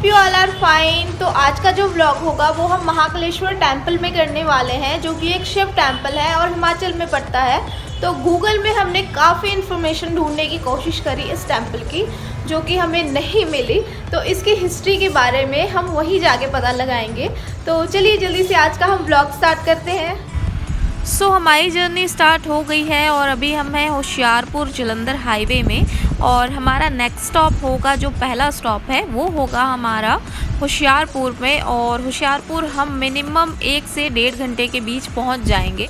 Hope you all are fine. तो आज का जो व्लॉग होगा वो हम महाकालेश्वर टेम्पल में करने वाले हैं, जो कि एक शिव टेम्पल है और हिमाचल में पड़ता है। तो गूगल में हमने काफ़ी इन्फॉर्मेशन ढूंढने की कोशिश करी इस टेम्पल की, जो कि हमें नहीं मिली। तो इसकी हिस्ट्री के बारे में हम वहीं जाके पता लगाएंगे। तो चलिए जल्दी से आज का हम व्लॉग स्टार्ट करते हैं। हमारी जर्नी स्टार्ट हो गई है और अभी हम हैं होशियारपुर जलंधर हाईवे में। और हमारा नेक्स्ट स्टॉप होगा, जो पहला स्टॉप है वो होगा हमारा होशियारपुर में। और होशियारपुर हम मिनिमम 1 से 1.5 घंटे के बीच पहुंच जाएंगे।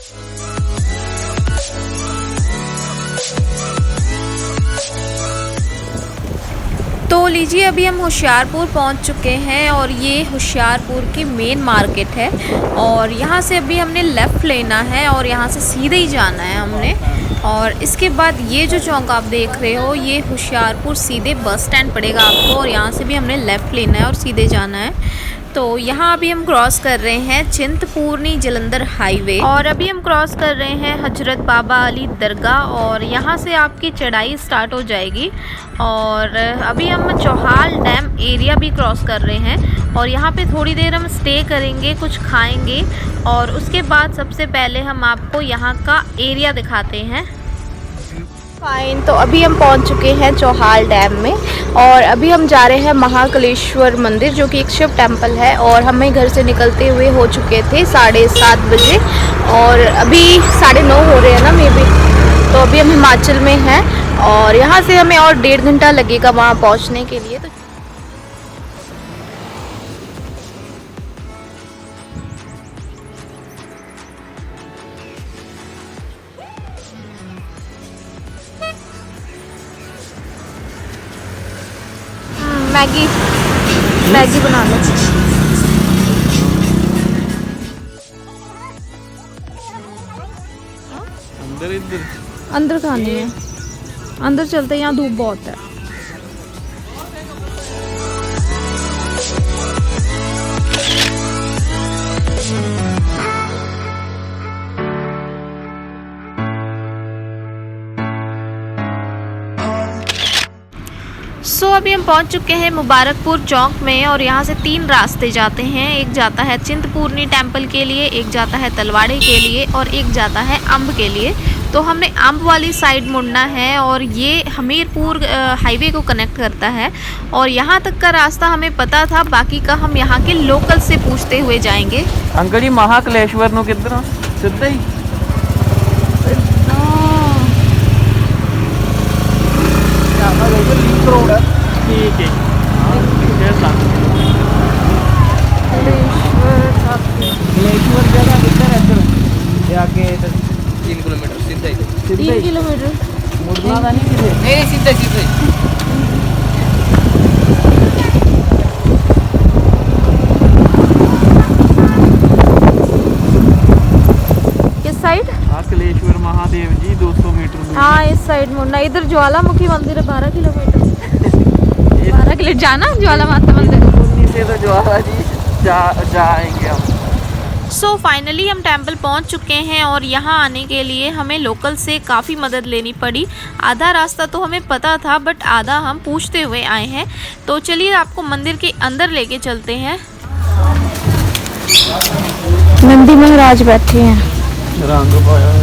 तो लीजिए, अभी हम होशियारपुर पहुंच चुके हैं और ये होशियारपुर की मेन मार्केट है। और यहाँ से अभी हमने लेफ़्ट लेना है और यहाँ से सीधे ही जाना है हमने। और इसके बाद ये जो चौक आप देख रहे हो, ये होशियारपुर सीधे बस स्टैंड पड़ेगा आपको। और यहाँ से भी हमने लेफ़्ट लेना है और सीधे जाना है। तो यहाँ अभी हम क्रॉस कर रहे हैं चिंतपूर्णी जलंधर हाईवे। और अभी हम क्रॉस कर रहे हैं हजरत बाबा अली दरगाह। और यहाँ से आपकी चढ़ाई स्टार्ट हो जाएगी। और अभी हम चौहाल डैम एरिया भी क्रॉस कर रहे हैं। और यहाँ पे थोड़ी देर हम स्टे करेंगे, कुछ खाएंगे। और उसके बाद सबसे पहले हम आपको यहाँ का एरिया दिखाते हैं। फाइन, तो अभी हम पहुंच चुके हैं चौहाल डैम में। और अभी हम जा रहे हैं महाकालेश्वर मंदिर, जो कि एक शिव टेम्पल है। और हमें घर से निकलते हुए हो चुके थे 7:30 बजे। और अभी 9:30 हो रहे हैं ना मे बी। तो अभी हम हिमाचल में हैं और यहाँ से हमें और 1.5 घंटा लगेगा वहाँ पहुँचने के लिए। तो मैगी बना लो। अंदर खानी है, अंदर चलते हैं, यहाँ धूप बहुत है। अभी हम पहुंच चुके हैं मुबारकपुर चौक में। और यहाँ से 3 रास्ते जाते हैं। एक जाता है चिंतपूर्णी टेम्पल के लिए, एक जाता है तलवाड़े के लिए और एक जाता है अम्ब के लिए। तो हमने अम्ब वाली साइड मुड़ना है और ये हमीरपुर हाईवे को कनेक्ट करता है। और यहाँ तक का रास्ता हमें पता था, बाकी का हम यहाँ के लोकल से पूछते हुए जाएंगे। अंकल जी, महाकालेश्वर नु किधर सीधा ही? ठीक है, कलेश्वर जगह किधर है? इधर जाके 3 किलोमीटर सीधा ही। 3 किलोमीटर मुड़ना था नहीं किधर? नहीं, सीधा सीधा किस साइड? कलेश्वर महादेव जी 200 मीटर दूर। हाँ, इस साइड मुड़ना। इधर ज्वालामुखी मंदिर है 12 किलोमीटर। 12 किलोमीटर जाना ज्वाला माता मंदिर से तो ज्वाला जी जाएंगे हम। फाइनली हम टेम्पल पहुंच चुके हैं। और यहाँ आने के लिए हमें लोकल से काफ़ी मदद लेनी पड़ी। आधा रास्ता तो हमें पता था, बट आधा हम पूछते हुए आए हैं। तो चलिए आपको मंदिर के अंदर लेके चलते हैं। नंदी महाराज बैठे हैं। रंग पाया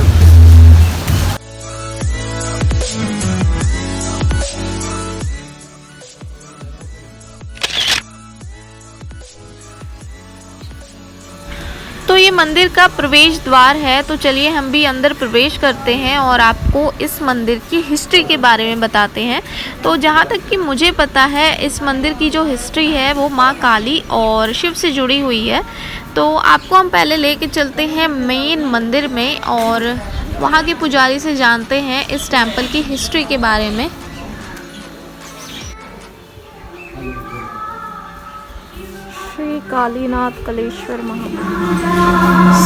तो ये मंदिर का प्रवेश द्वार है। तो चलिए हम भी अंदर प्रवेश करते हैं और आपको इस मंदिर की हिस्ट्री के बारे में बताते हैं। तो जहाँ तक कि मुझे पता है, इस मंदिर की जो हिस्ट्री है वो माँ काली और शिव से जुड़ी हुई है। तो आपको हम पहले लेके चलते हैं मेन मंदिर में और वहाँ के पुजारी से जानते हैं इस टेम्पल की हिस्ट्री के बारे में। श्री कालीनाथ कलेश्वर महादेव।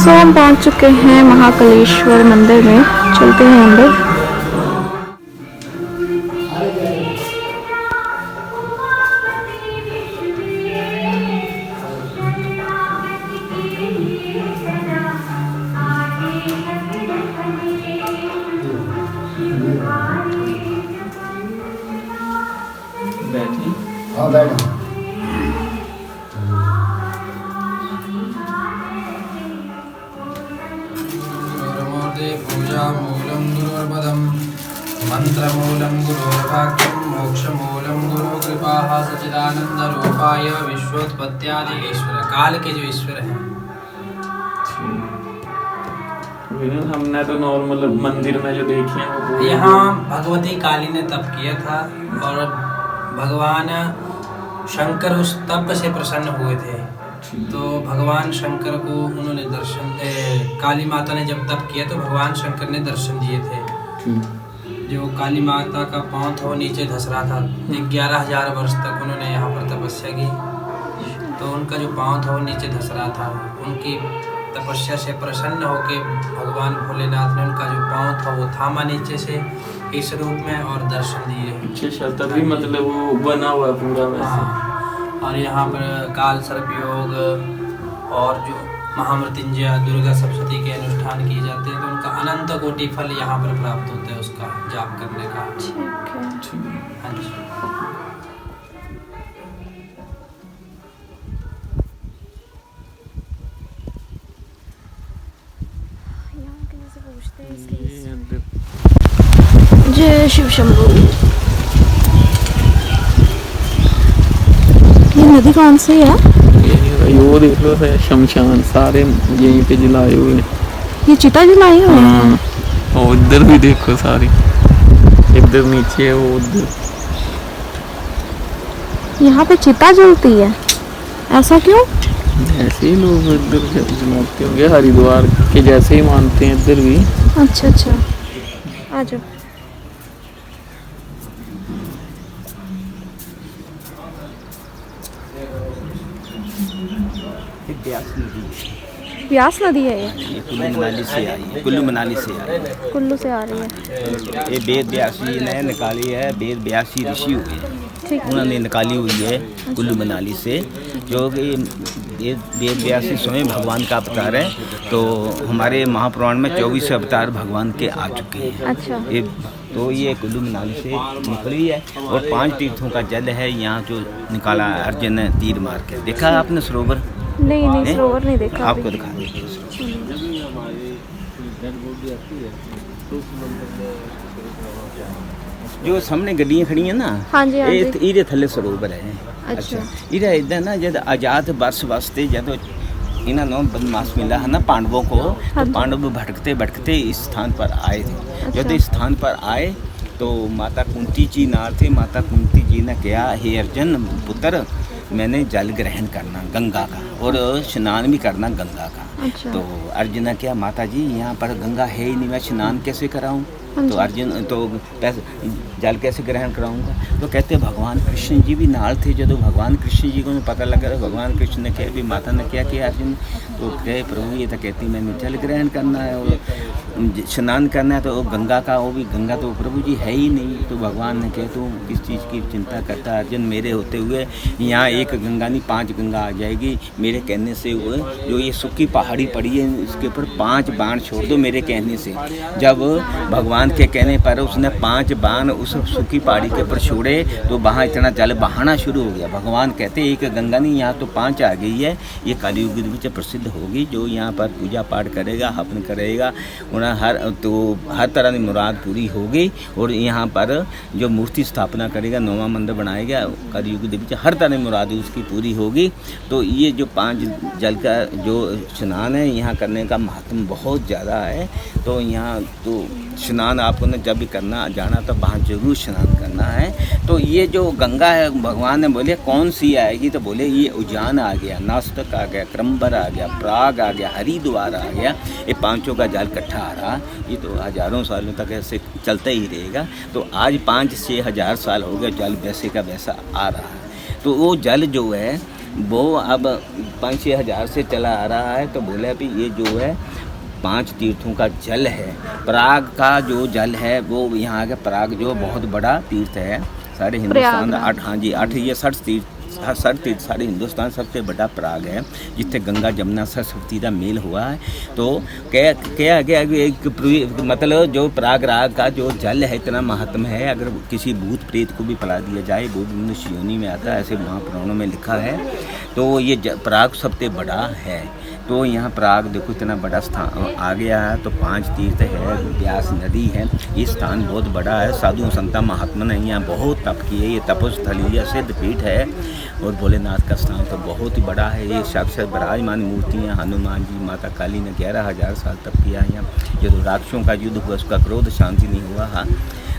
हम पहुंच चुके हैं महाकालेश्वर मंदिर में। चलते हैं अंदर। बैठी। हाँ बैठ। मंत्रमूलं गुरोर्वाक्यं मोक्षमूलं गुरुकृपाः सच्चिदानन्दरूपाय विश्वोत्पत्त्यादि ईश्वर, काल के जो ईश्वर हैं। हमने तो नॉर्मल मंदिर में जो देखे हैं वो यहाँ भगवती काली ने तप किया था और भगवान शंकर उस तप से प्रसन्न हुए थे। तो भगवान शंकर को उन्होंने काली माता ने जब तप किया तो भगवान शंकर ने दर्शन दिए थे। जो काली माता का पाँव था वो नीचे धस रहा था। 11,000 वर्ष तक उन्होंने यहाँ पर तपस्या की, तो उनका जो पाँव था वो नीचे धस रहा था। उनकी तपस्या से प्रसन्न होकर भगवान भोलेनाथ ने उनका जो पाँव था वो थामा नीचे से इस रूप में और दर्शन दिए। अच्छा, तभी मतलब वो बना हुआ पूरा वैसे। हाँ, और यहाँ पर काल सर्प योग और जो महामृत्युंजय दुर्गा सप्तशती के अनुष्ठान किए जाते हैं, तो उनका अनंत कोटि फल यहाँ पर प्राप्त होता है उसका जाप करने का। ठीक है। हाँ जी। जय शिव शंभू। ये नदी कौन सी है? वो देख लो शमशान सारे यहीं पे जलाए हुए। ये चिता जलाई हुई है। हाँ, और इधर भी देखो सारी, इधर नीचे है वो उधर। यहाँ पे चिता जलती है, ऐसा क्यों? ऐसे ही लोग इधर जलाते होंगे, हरिद्वार के जैसे ही मानते हैं इधर भी। अच्छा अच्छा, आ जाओ। ब्यास नदी है ये कुल्लू मनाली से आई है। कुल्लू मनाली से आई है। कुल्लू से आ रही है। ये वेद व्यासी ने निकाली है। वेद व्यासी ऋषि हुए, ठीक है। उन्होंने निकाली हुई है कुल्लू मनाली से, जो कि वेद व्यासी स्वयं भगवान का अवतार है। तो हमारे महापुराण में 24 अवतार भगवान के आ चुके हैं। अच्छा। तो ये कुल्लू मनाली से निकली है और 5 तीर्थों का जल है यहाँ जो निकाला अर्जुन ने तीर मार के। देखा आपने सरोवर? नहीं सरोवर नहीं देखा। आपको दिखा देंगे। जो सामने गड्डियाँ खड़ी हैं ना, हाँ जी, हाँ जी। ये थले सरोवर है। अच्छा। इधर इधर ना जब आजाद वर्ष वास्ते जब इन्होंने बदमाश मिला है ना पांडवों को, हाँ तो पांडव भटकते भटकते इस स्थान पर आए थे। अच्छा। जब इस स्थान पर आए तो माता कुंती जी नार थे। माता कुंती जी ने कहा, हे अर्जुन पुत्र, मैंने जल ग्रहण करना गंगा का और स्नान भी करना गंगा का। अच्छा। तो अर्जुन ने कहा, माता जी यहाँ पर गंगा है ही नहीं, मैं स्नान कैसे कराऊँ? तो अर्जुन तो जल कैसे ग्रहण कराऊंगा? तो कहते भगवान कृष्ण जी भी नाल थे। जब भगवान कृष्ण जी को पता लगा, भगवान कृष्ण ने कहा भी माता ने क्या किया अर्जुन? तो कहे प्रभु ये तो कहती मैंने जल ग्रहण करना है और स्नान करना है, तो गंगा का, वो भी गंगा तो प्रभु जी है ही नहीं। तो भगवान ने कहा तू किस चीज़ की चिंता करता अर्जुन? मेरे होते हुए यहाँ एक गंगा नहीं 5 गंगा आ जाएगी मेरे कहने से। हुए जो ये सूखी पहाड़ी पड़ी है इसके ऊपर 5 बाण छोड़ दो मेरे कहने से। जब भगवान के कहने पर उसने 5 बाण उस सूखी पहाड़ी के ऊपर छोड़े तो वहाँ इतना जल बहाना शुरू हो गया। भगवान कहते एक गंगा नहीं यहाँ तो 5 आ गई है। ये कलयुग में प्रसिद्ध होगी। जो यहाँ पर पूजा पाठ करेगा, हवन करेगा, उन्हें हर तरह की मुराद पूरी होगी। और यहाँ पर जो मूर्ति स्थापना करेगा, 9वां मंदिर बनाएगा, कलयुग में हर तरह की मुराद उसकी पूरी होगी। तो ये जो 5 जल का जो स्नान है यहाँ करने का महत्व बहुत ज़्यादा है। तो यहाँ तो स्नान आपको ने जब भी करना जाना तो वहाँ जरूर स्नान करना है। तो ये जो गंगा है भगवान ने बोले कौन सी आएगी? तो बोले ये उज्जैन आ गया, नासिक आ गया, क्रमबर आ गया, प्राग आ गया, हरिद्वार आ गया। ये 5 का जल इकट्ठा आ रहा। ये तो हज़ारों सालों तक ऐसे चलता ही रहेगा। तो आज 5-6 हज़ार साल हो गए जल वैसे का वैसा आ रहा है। तो वो जल जो है वो अब 5-6 हज़ार से चला आ रहा है। तो बोले अभी ये जो है 5 तीर्थों का जल है। प्राग का जो जल है वो यहाँ का प्राग जो बहुत बड़ा तीर्थ है सारे हिंदुस्तान 8, हाँ जी 8 ये 60 तीर्थ सारे हिंदुस्तान सबसे बड़ा प्राग है जिससे गंगा जमुना सरस्वती का मेल हुआ है। तो क्या गया मतलब जो प्रयागराज का जो जल है इतना महत्व है। अगर किसी भूत प्रेत को भी पिला दिया जाए वो मनुष्य योनि में आता है, ऐसे महापुराणों में लिखा है। तो ये प्राग सबसे बड़ा है तो यहाँ प्राग देखो इतना बड़ा स्थान आ गया है। तो 5 तीर्थ है, व्यास नदी है, ये स्थान बहुत बड़ा है। साधु संता महात्मा ने यहाँ बहुत तप किए। ये तपोस्थल है, सिद्ध पीठ है और भोलेनाथ का स्थान तो बहुत ही बड़ा है। ये साक्षात विराजमान मूर्तियाँ हनुमान जी, माता काली ने 11,000 साल तप किया है यहाँ। जो राक्षसों का युद्ध हुआ उसका क्रोध शांति नहीं हुआ है,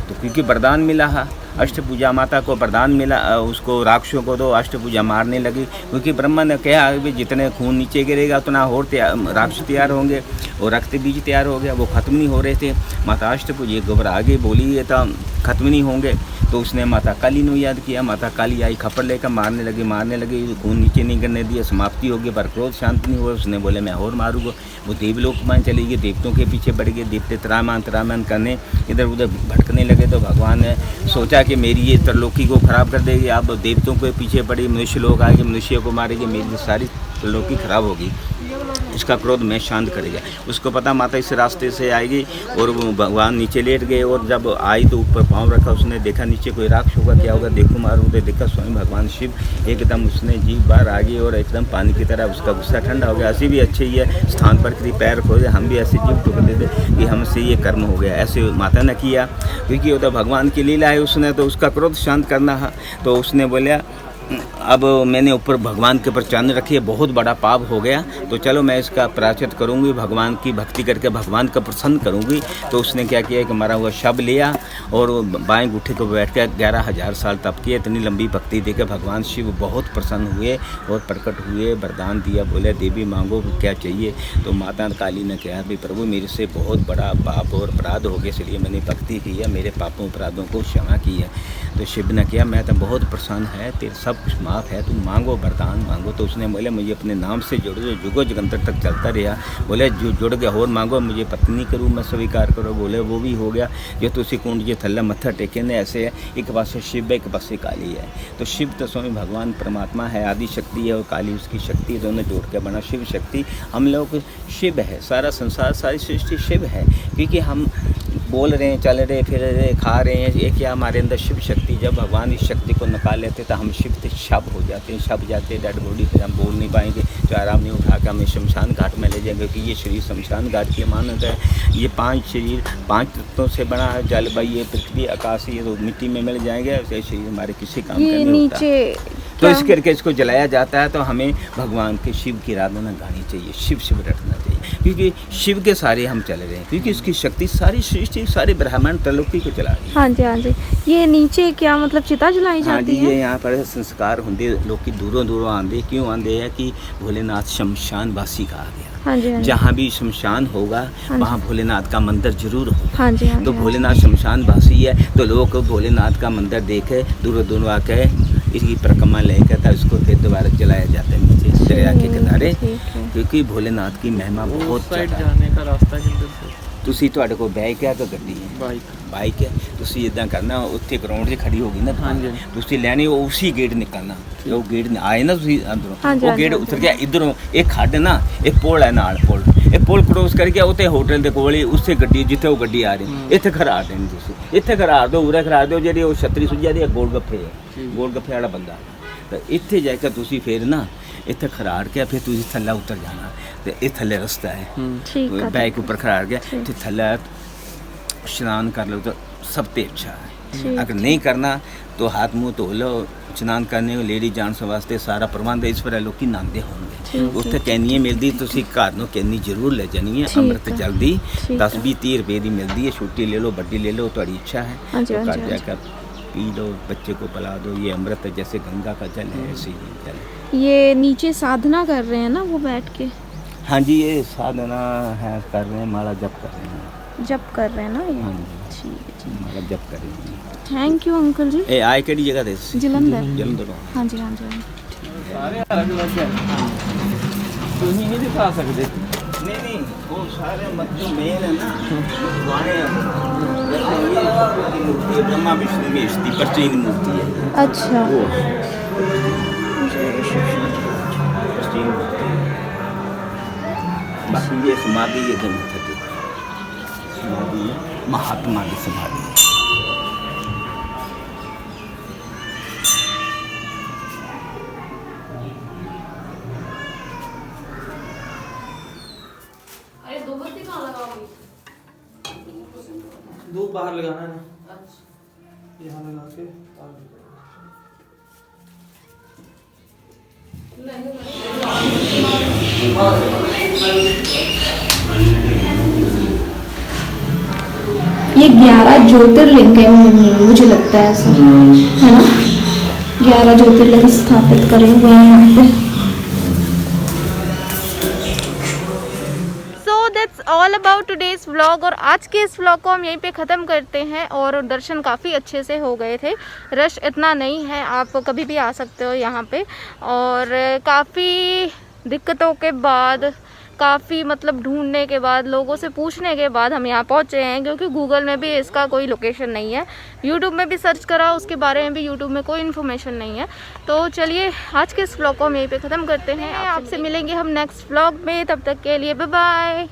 तो क्योंकि वरदान मिला है, अष्टभुजा माता को वरदान मिला, उसको राक्षसों को तो अष्टभुजा मारने लगी। क्योंकि ब्रह्मा ने कहा कि जितने खून नीचे गिरेगा उतना और राक्षस तैयार होंगे, और रक्त बीज तैयार हो गया, वो खत्म नहीं हो रहे थे। माता अष्टभुजा घबरा आगे बोली ये तो खत्म नहीं होंगे। तो उसने माता काली ने याद किया। माता काली आई, खपड़ लेकर मारने लगी, खून नीचे नहीं गिरने दिया, समाप्ति हो गई, पर क्रोध शांत नहीं हुआ। उसने बोले मैं और मारूंगा। वो देवलोक में चली गई, देवतों के पीछे बढ़ गए, देवते त्रामान करने इधर उधर भटकने लगे। तो भगवान ने सोचा कि मेरी ये त्रिलोकी को खराब कर देगी, अब देवतों के पीछे पड़ी, मनुष्य लोग आएंगे, मनुष्य को मारेंगे, मेरी सारी त्रिलोकी खराब होगी, इसका क्रोध मैं शांत करेगा। उसको पता माता इस रास्ते से आएगी, और वो भगवान नीचे लेट गए। और जब आई तो ऊपर पाँव रखा, उसने देखा नीचे कोई राक्षस होगा, क्या होगा देखो मारूँ, तो देखा स्वयं भगवान शिव एकदम, उसने जीभ बाहर आ गई और एकदम पानी की तरह उसका गुस्सा ठंडा हो गया। ऐसी भी अच्छी ही है स्थान पर कभी पैर खोजे, हम भी ऐसे जीभ टुक देते कि हमसे ये कर्म हो गया। ऐसे माता ने किया, क्योंकि वो तो भगवान की लीला है, उसने तो उसका क्रोध शांत करना है। तो उसने बोला अब मैंने ऊपर भगवान के ऊपर चांद रखी है, बहुत बड़ा पाप हो गया, तो चलो मैं इसका प्रायश्चित करूँगी, भगवान की भक्ति करके भगवान का प्रसन्न करूँगी। तो उसने क्या किया कि मरा हुआ शव लिया और बाएं गुट्ठे को बैठ कर 11,000 साल तप किए। इतनी लंबी भक्ति देकर भगवान शिव बहुत प्रसन्न हुए और प्रकट हुए, वरदान दिया, बोले देवी मांगो क्या चाहिए। तो माता काली ने कहा भी प्रभु मेरे से बहुत बड़ा पाप और अपराध हो गया, इसलिए मैंने भक्ति की है, मेरे पापों अपराधों को क्षमा की है। तो शिव ने किया मैं तो बहुत प्रसन्न है, तेरे सब कुछ माफ़ है, तुम मांगो वरदान मांगो। तो उसने बोले मुझे अपने नाम से जोड़ो, जो जुगो जगंतर तक चलता रहा। बोले जो जुड़ गया और मांगो, मुझे पत्नी करूँ मैं स्वीकार करो। बोले वो भी हो गया। जो तुसी कुंड जो थल्ला मत्था टेके ने ऐसे है, एक पास शिव है एक पास काली है। तो शिव तो स्वामी भगवान परमात्मा है, आदि शक्ति है, और काली उसकी शक्ति है, दोनों जोड़ के बना शिव शक्ति। हम लोग शिव है, सारा संसार सारी सृष्टि शिव है, क्योंकि हम बोल रहे हैं, चल रहे, फिर रहे, खा रहे हैं, ये क्या हमारे अंदर शिव शक्ति। जब भगवान इस शक्ति को निकाल लेते तो हम शिव से शब हो जाते हैं, शब जाते हैं, डेड बॉडी फिर हम बोल नहीं पाएंगे, तो आराम नहीं उठा के हमें शमशान घाट में ले जाएंगे, क्योंकि ये शरीर शमशान घाट की मान्यता है। ये 5 शरीर 5 तत्वों से बना है, जल वायु पृथ्वी आकाश, ये तो मिट्टी में मिल जाएंगे, ऐसे शरीर हमारे किसी काम का नहीं होता। तो इस करके इसको जलाया जाता है। तो हमें भगवान के शिव की आराधना गानी चाहिए, शिव शिव रखना चाहिए, क्योंकि शिव के सारे हम चल रहे हैं, क्योंकि उसकी शक्ति सारी सृष्टि सारे ब्रह्मांड त्रिलोकी को चला रही है। हाँ जी हाँ जी। ये नीचे क्या मतलब चिता जलाई जाती है? हाँ जी, ये यहाँ पर संस्कार होंगे, लोग दूरों दूरों आंदे, क्यों आंदे हैं कि भोलेनाथ शमशान वासी कहा गया। हाँ जी, हाँ जी। जहाँ भी शमशान होगा वहाँ भोलेनाथ का मंदिर जरूर होगा। हाँ जी, हाँ जी, तो भोलेनाथ शमशान वासी है, तो लोग भोलेनाथ का मंदिर देखे दूरों दूरों आके इसकी परिक्रमा लेकर था, उसको फिर दोबारा जलाया जाता है नीचे दरिया के किनारे, क्योंकि भोलेनाथ की महिमा बहुत जाने का रास्ता किधर से? ਤੁਸੀਂ ਤੁਹਾਡੇ ਕੋਲ ਬਾਈਕ ਹੈ ਕਿ ਗੱਡੀ ਹੈ? ਬਾਈਕ ਹੈ। ਤੁਸੀਂ ਇਦਾਂ ਕਰਨਾ, ਉੱਥੇ ਗਰਾਊਂਡ 'ਤੇ ਖੜੀ ਹੋਗੀ ਨਾ ਤੁਸੀਂ ਲੈਣੀ, ਉਹ ਉਸੇ ਗੇਟ ਨਿਕਲਣਾ, ਉਹ ਗੇਟ ਆਏ ਨਾ ਤੁਸੀਂ ਅੰਦਰੋਂ, ਉਹ ਗੇਟ ਉਤਰ ਗਿਆ ਇਧਰੋਂ, ਇਹ ਖੱਡ ਨਾ, ਇਹ ਪੁਲ ਹੈ ਨਾਲ, ਪੁਲ ਇਹ ਪੁਲ ਕ੍ਰੋਸ ਕਰਕੇ ਉੱਥੇ ਹੋਟਲ ਦੇ ਕੋਲ ਹੀ ਉਸੇ ਗੱਡੀ ਜਿੱਥੇ ਉਹ ਗੱਡੀ ਆ ਰਹੀ ਇੱਥੇ ਖੜਾ ਦੇਣੀ, ਤੁਸੀਂ ਇੱਥੇ ਖੜਾ ਦਿਓ, ਉਰੇ ਖੜਾ ਦਿਓ। ਜਿਹੜੀ ਉਹ ਛਤਰੀ ਸੁਝਿਆ ਦੀ ਗੋਲ ਗੱਫੇ ਹੈ, ਗੋਲ ਗੱਫੇ ਵਾਲਾ ਬੰਦਾ, ਤਾਂ ਇੱਥੇ ਜਾ ਕੇ ਤੁਸੀਂ ਫਿਰ ਨਾ ਇੱਥੇ ਖੜਾੜ ਕੇ ਫਿਰ ਤੁਸੀਂ ਥੱਲੇ ਉਤਰ ਜਾਣਾ, ਤੇ ਇਹ ਥੱਲੇ ਰਸਤਾ ਹੈ, बैक ऊपर खड़ा गया तो थल्ला स्नान कर लो तो सबसे अच्छा है। अगर नहीं करना तो हाथ मुँह धो लो, स्नान करने लेडी जेंट्स वास्ते सारा प्रबंध है, इस पर लोग नहाते होंगे। उत्थे कैनियाँ मिलती, तुसी घर नूं कैनी जरूर ले जानी है, अमृत जल्दी 10-20-30 रुपए की मिलती है, छोटी ले लो बड़ी ले लो, थोड़ी इच्छा है तो घर जाकर पी लो, बच्चे को पिला दो। ये अमृत जैसे गंगा का जल है, ऐसे ही जल। ये नीचे साधना कर रहे हैं ना वो बैठ के? हाँ जी, ये साधना है, कर रहे हैं, माला जप कर रहे हैं, जप कर रहे हैं ना ये? हाँ जी, ठीक है, माला जप कर रहे हैं। थैंक यू अंकल जी। ए आए केड़ी जगह दे? जलंधर। जलंधर। हाँ जी हाँ जी। सारे अलग अलग है, तुम ही नहीं दिखा सकते। नहीं वो सारे मतलब मेन है ना, गाने ये ब्रह्मा विष्णु की स्थिति प्राचीन मूर्ति है। अच्छा। वो प्राचीन मूर्ति। बाकी ये समाधि ये दिन थी, समाधि महात्मा की समाधि है। लगाना है ना, यहाँ लगा के ये 11 ज्योतिर्लिंग है, मुझे लगता है ऐसा, है ना। 11 ज्योतिर्लिंग स्थापित करे हुए हैं यहाँ पे। That's all about today's vlog. और आज के इस व्लॉग को हम यहीं पे ख़त्म करते हैं। और दर्शन काफ़ी अच्छे से हो गए थे, रश इतना नहीं है, आप कभी भी आ सकते हो यहाँ पे। और काफ़ी दिक्कतों के बाद, काफ़ी मतलब ढूंढने के बाद, लोगों से पूछने के बाद हम यहाँ पहुँचे हैं, क्योंकि गूगल में भी इसका कोई लोकेशन नहीं है। यूट्यूब में भी सर्च करा, उसके बारे में भी यूट्यूब में कोई इन्फॉर्मेशन नहीं है। तो चलिए आज के इस व्लॉग को हम यहीं पे ख़त्म करते हैं। आपसे मिलेंगे हम नेक्स्ट व्लॉग में, तब तक के लिए बाय बाय।